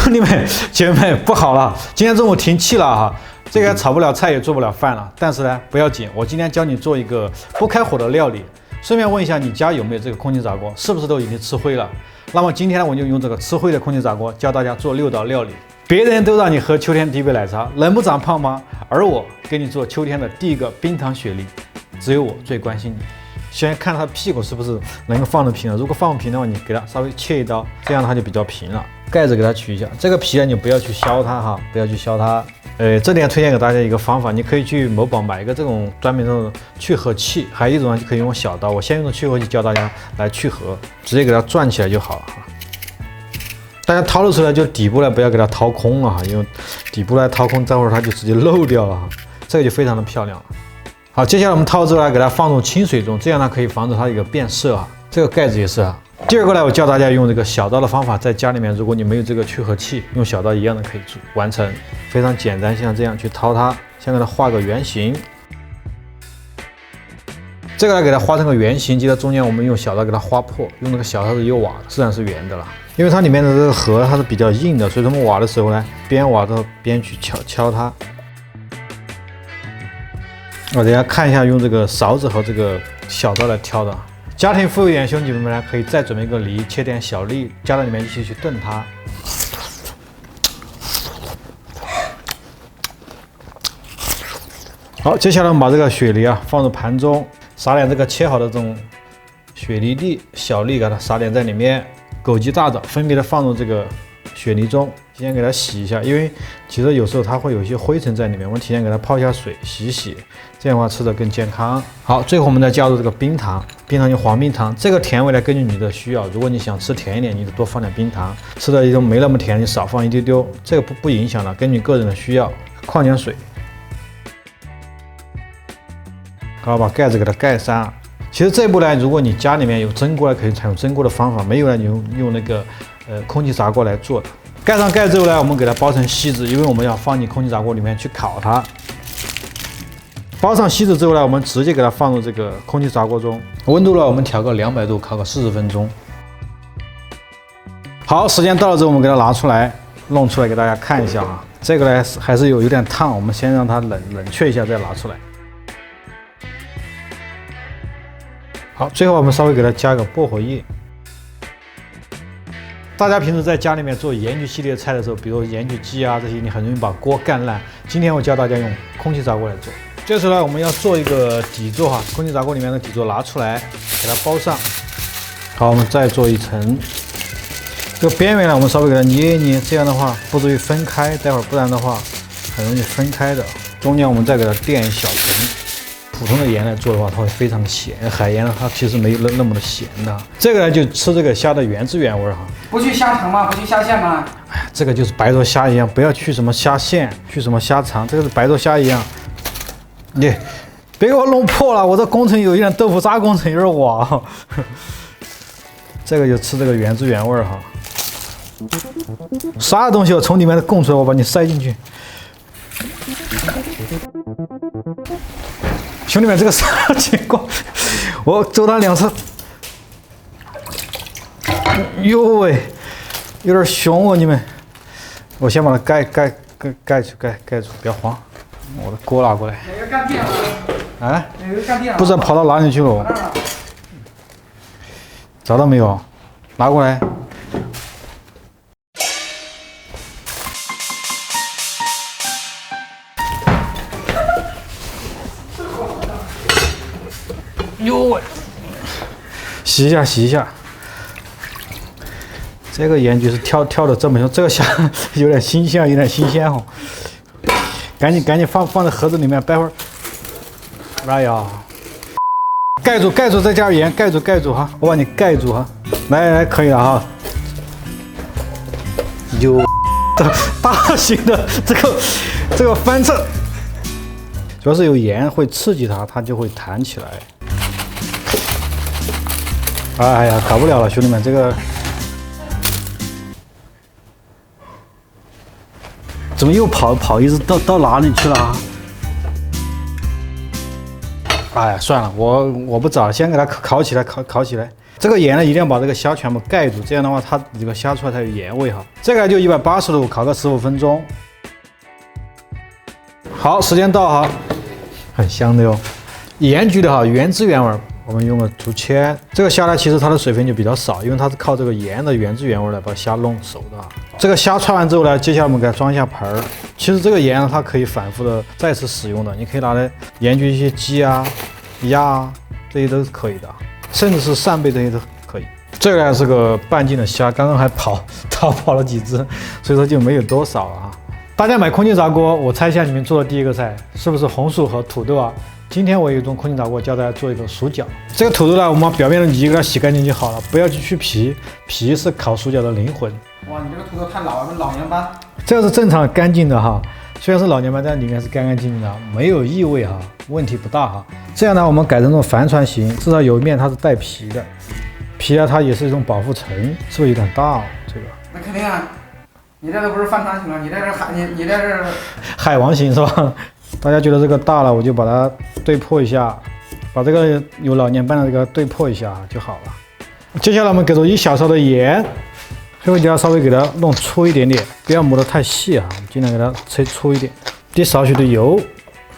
兄弟们、姐妹们，不好了！今天中午停气了哈，这个炒不了菜也做不了饭了。但是呢，不要紧，我今天教你做一个不开火的料理。顺便问一下，你家有没有这个空气炸锅？是不是都已经吃灰了？那么今天呢，我就用这个吃灰的空气炸锅教大家做6道料理。别人都让你喝秋天第一杯奶茶，能不长胖吗？而我给你做秋天的第一个冰糖雪梨，只有我最关心你。先看它屁股是不是能够放得平了，如果放不平的话，你给它稍微切一刀，这样它就比较平了。盖子给它取一下，这个皮啊，你不要去削它哈，不要去削它。这点推荐给大家一个方法，你可以去某宝买一个这种专门的去核器，还有一种呢，就可以用小刀。我先用的去核器教大家来去核，直接给它转起来就好了哈。大家掏了出来就底部呢，不要给它掏空了哈，因为底部来掏空，待会儿它就直接漏掉了哈，这个就非常的漂亮了。好，接下来我们掏之后呢，给它放入清水中，这样呢可以防止它一个变色啊。这个盖子也是啊。第二个呢，我教大家用这个小刀的方法，在家里面，如果你没有这个去核器，用小刀一样的可以完成，非常简单。像这样去掏它，先给它画个圆形。这个呢，给它画成个圆形，记得中间我们用小刀给它划破，用那个小刀是有瓦的，自然是圆的了。因为它里面的这个核它是比较硬的，所以我们挖的时候呢，边挖的边去敲它。我大家看一下，用这个勺子和这个小刀来挑的。家庭富有点兄弟们呢，可以再准备一个梨，切点小粒，加到里面一起去炖它。好，接下来我们把这个雪梨啊放入盘中，撒点这个切好的这种雪梨粒，小粒给它撒点在里面，枸杞大枣分别的放入这个雪梨中，先给它洗一下，因为其实有时候它会有一些灰尘在里面，我们提前给它泡一下水洗一洗，这样的话吃的更健康。好，最后我们再加入这个冰糖，冰糖就黄冰糖，这个甜味呢根据你的需要，如果你想吃甜一点，你就多放点冰糖；吃的一种没那么甜，你少放一丢丢，这个不影响了，根据个人的需要，矿泉水。好，把盖子给它盖上。其实这步呢，如果你家里面有蒸锅呢，可以采用蒸锅的方法；没有呢，你用那个空气炸锅来做的。盖上盖之后呢，我们给它包成锡纸，因为我们要放进空气炸锅里面去烤它。包上锡纸之后呢，我们直接给它放入这个空气炸锅中，温度呢我们调个200度，烤个40分钟。好，时间到了之后，我们给它拿出来，弄出来给大家看一下啊。这个呢还是有点烫，我们先让它冷却一下，再拿出来。好，最后我们稍微给它加个薄荷叶。大家平时在家里面做盐焗系列菜的时候，比如盐焗鸡啊这些，你很容易把锅干烂。今天我教大家用空气炸锅来做。这时候呢，我们要做一个底座哈，空气炸锅里面的底座拿出来，给它包上。好，我们再做一层。这个边缘呢，我们稍微给它捏一捏，这样的话不至于分开，待会儿不然的话很容易分开的。中间我们再给它垫一小层。普通的盐来做的话，它会非常咸。海盐呢，它其实没有那么的咸的。这个呢，就吃这个虾的原汁原味哈。不去虾肠吗？不去虾线吗？哎呀，这个就是白灼虾一样，不要去什么虾线，去什么虾肠，这个是白灼虾一样。你别给我弄破了，我这工程有一点豆腐渣工程有点瓦。这个就吃这个原汁原味哈。啥东西我从里面供出来，我把你塞进去。兄弟们，这个啥情况？我走它2次，哟喂，有点凶哦，你们。我先把它盖住，不要慌。我的锅拿过来。哪个干电了？啊？哪个干电了？不知道跑到哪里去了。找到没有？拿过来。哟喂，洗一下，洗一下。这个盐焗是挑的这么凶，这个虾有点新鲜，有点新鲜哦。赶紧放在盒子里面，待会儿。哎呀，盖住，再加盐，盖住哈，我把你盖住哈。来，可以了哈。有大型的这个翻车，主要是有盐会刺激它就会弹起来。哎呀，搞不了了，兄弟们，这个怎么又跑一直到哪里去了啊？哎呀，算了，我不找了，先给它烤起来，烤起来。这个盐呢，一定要把这个虾全部盖住，这样的话它这个虾出来才有盐味哈。这个就180度烤个15分钟。好，时间到哈，很香的哟。盐焗的哈，原汁原味。我们用了竹签，这个虾呢，其实它的水分就比较少，因为它是靠这个盐的原汁原味来把虾弄熟的。这个虾串完之后呢，接下来我们给它装一下盆儿。其实这个盐呢，它可以反复的再次使用的，你可以拿来盐焗一些鸡啊、鸭啊，这些都是可以的，甚至是扇贝这些都可以。这个呢是个半斤的虾，刚刚还逃跑了几只，所以说就没有多少啊。大家买空气炸锅，我猜一下你们做的第一个菜是不是红薯和土豆啊？今天我有一种空气炸锅，教大家做一个薯饺。这个土豆呢，我们表面的泥给它洗干净就好了，不要去皮，皮是烤薯饺的灵魂。哇，你这个土豆太老了，老年斑。这个是正常干净的哈，虽然是老年斑，但里面是干干净净的，没有异味哈，问题不大哈。这样呢，我们改成这种帆船形，至少有一面它是带皮的，皮呢它也是一种保护层，是不是有点大哦？这个那肯定啊，你这个不是帆船形了，你这是你这是海王形是吧？大家觉得这个大了，我就把它对破一下，把这个有老年斑的这个对破一下就好了。接下来我们给入1小勺的盐，最后一定要稍微给它弄粗一点点，不要磨得太细啊，尽量给它切粗一点。滴少许的油，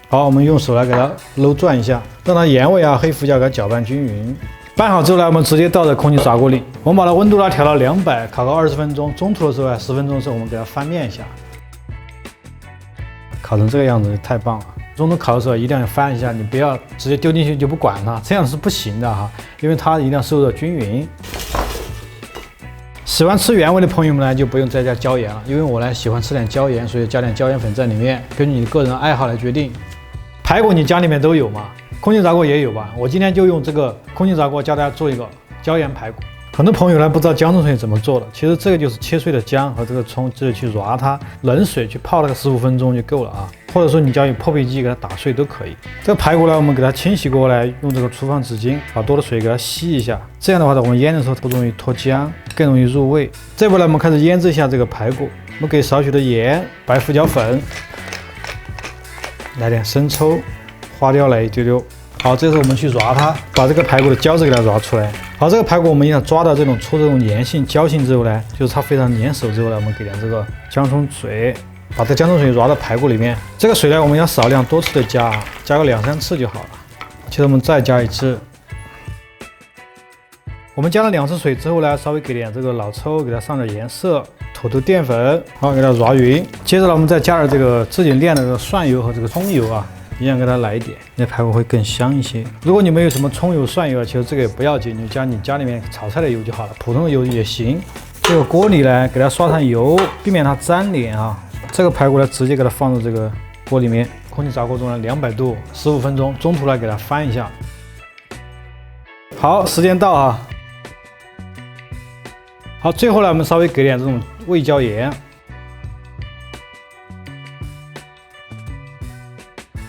好，我们用手来给它揉转一下，让它盐味啊、黑胡椒给它搅拌均匀。拌好之后呢，我们直接倒在空气炸锅里，我们把它温度呢调到200，烤个20分钟。中途的时候啊，10分钟的时候我们给它翻面一下。烤成这个样子太棒了！中途烤的时候一定要翻一下，你不要直接丢进去就不管它，这样是不行的哈，因为它一定要受热均匀。喜欢吃原味的朋友们呢，就不用再加椒盐了，因为我呢喜欢吃点椒盐，所以加点椒盐粉在里面，根据你个人爱好来决定。排骨你家里面都有吗？空气炸锅也有吧？我今天就用这个空气炸锅教大家做一个椒盐排骨。很多朋友呢不知道姜葱水怎么做的，其实这个就是切碎的姜和这个葱，直接去揉它，冷水去泡那个15分钟就够了啊。或者说你家有破壁机给它打碎都可以。这个排骨呢，我们给它清洗过来，用这个厨房纸巾把多的水给它吸一下，这样的话呢，我们腌的时候不容易脱浆，更容易入味。这步呢，我们开始腌制一下这个排骨，我们给少许的盐、白胡椒粉，来点生抽，花雕来一丢丢。好，这时候我们去揉它，把这个排骨的胶质给它揉出来。好，这个排骨我们一定要抓到这种出这种粘性、胶性之后呢，就是它非常粘手之后呢，我们给点这个姜葱水，把这姜葱水揉到排骨里面。这个水呢，我们要少量多次的加，加个2、3次就好了。接着我们再加一次。我们加了2次水之后呢，稍微给点这个老抽，给它上点颜色，土豆淀粉，好，给它揉匀。接着呢，我们再加点这个自己炼的这个蒜油和这个葱油啊。一样给它来一点，那排骨会更香一些。如果你没有什么葱油、蒜油啊，其实这个也不要紧，你加你家里面炒菜的油就好了，普通的油也行。这个锅里呢，给它刷上油，避免它粘连啊。这个排骨呢，直接给它放到这个锅里面，空气炸锅中呢200度15分钟，中途呢给它翻一下。好，时间到啊。好，最后呢，我们稍微给点这种味椒盐。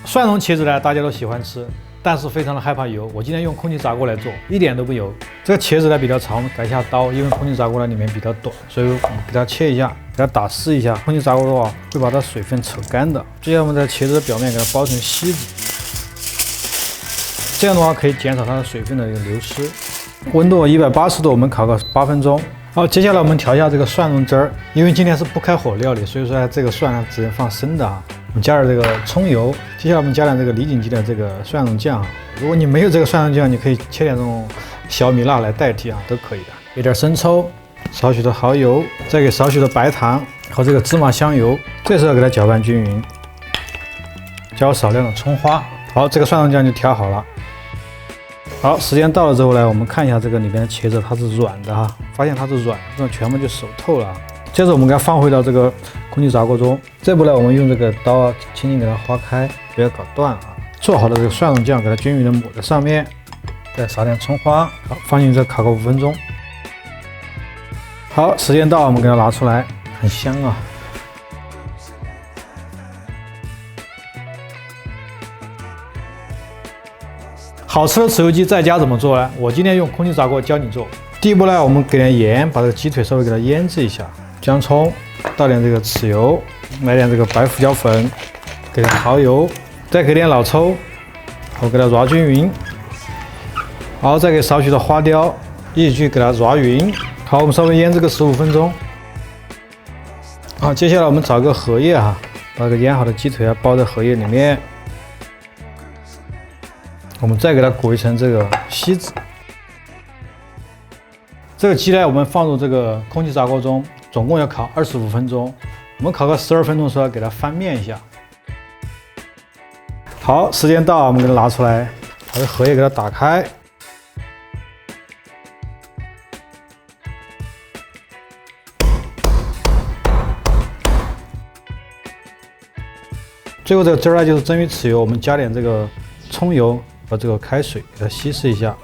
蒜蓉茄子呢，大家都喜欢吃，但是非常的害怕油。我今天用空气炸锅来做，一点都不油。这个茄子呢比较长，改一下刀，因为空气炸锅呢里面比较短，所以我们给它切一下，给它打湿一下。空气炸锅的话会把它水分扯干的。接下来我们在茄子的表面给它包成锡纸，这样的话可以减少它的水分的一个流失。温度180度，我们烤个8分钟。好，接下来我们调一下这个蒜蓉汁儿，因为今天是不开火料理，所以说这个蒜呢只能放生的啊。我们加点这个葱油，接下来我们加点这个李锦记的这个蒜蓉酱。如果你没有这个蒜蓉酱，你可以切点这种小米辣来代替啊，都可以的。给点生抽，少许的蚝油，再给少许的白糖和这个芝麻香油，这时候给它搅拌均匀，加少量的葱花。好，这个蒜蓉酱就调好了。好，时间到了之后呢，我们看一下这个里面的茄子，它是软的哈，发现它是软，这种全部就熟透了。接着我们给它放回到这个空气炸锅中，这步呢，我们用这个刀啊，轻轻给它划开，不要搞断啊。做好的这个蒜蓉酱，给它均匀的抹在上面，再撒点葱花，好，放进这烤个5分钟。好，时间到，我们给它拿出来，很香啊。好吃的豉油鸡在家怎么做呢？我今天用空气炸锅教你做。第一步呢，我们给点盐，把这个鸡腿稍微给它腌制一下。姜葱，倒点这个豉油，来点这个白胡椒粉，给点蚝油，再给点老抽，好，给它揉均匀。好，再给少许的花雕，一起去给它抓匀。好，我们稍微腌制个15分钟。好，接下来我们找个荷叶哈，把这个腌好的鸡腿啊包在荷叶里面。我们再给它裹一层这个锡纸。这个鸡呢，我们放入这个空气炸锅中，总共要烤25分钟。我们烤个12分钟的时候，给它翻面一下。好，时间到，我们给它拿出来，把这荷叶给它打开。最后这个汁儿呢，就是蒸鱼豉油，我们加点这个葱油和这个开水，给它稀释一下。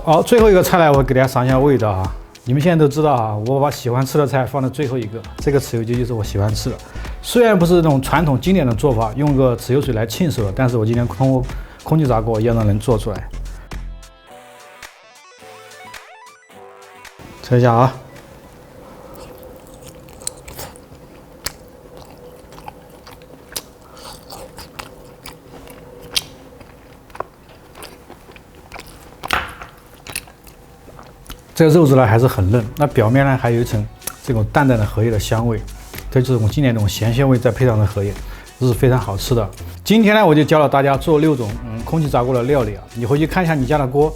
好，最后一个菜呢，我给大家尝一下味道啊。你们现在都知道啊，我把喜欢吃的菜放在最后一个。这个豉油鸡就是我喜欢吃的，虽然不是那种传统经典的做法，用个豉油水来浸熟的，但是我今天通过空气炸锅一样的能做出来。测一下啊。这个肉质呢还是很嫩，那表面呢还有一层这种淡淡的荷叶的香味，这就是我们经典这种咸鲜味，再配上这荷叶，这是非常好吃的。今天呢我就教了大家做6种空气炸锅的料理啊，你回去看一下你家的锅，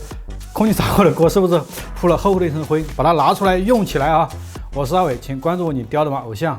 空气炸锅的锅是不是铺了厚厚的一层灰，把它拿出来用起来啊！我是阿伟，请关注我你雕的吗偶像。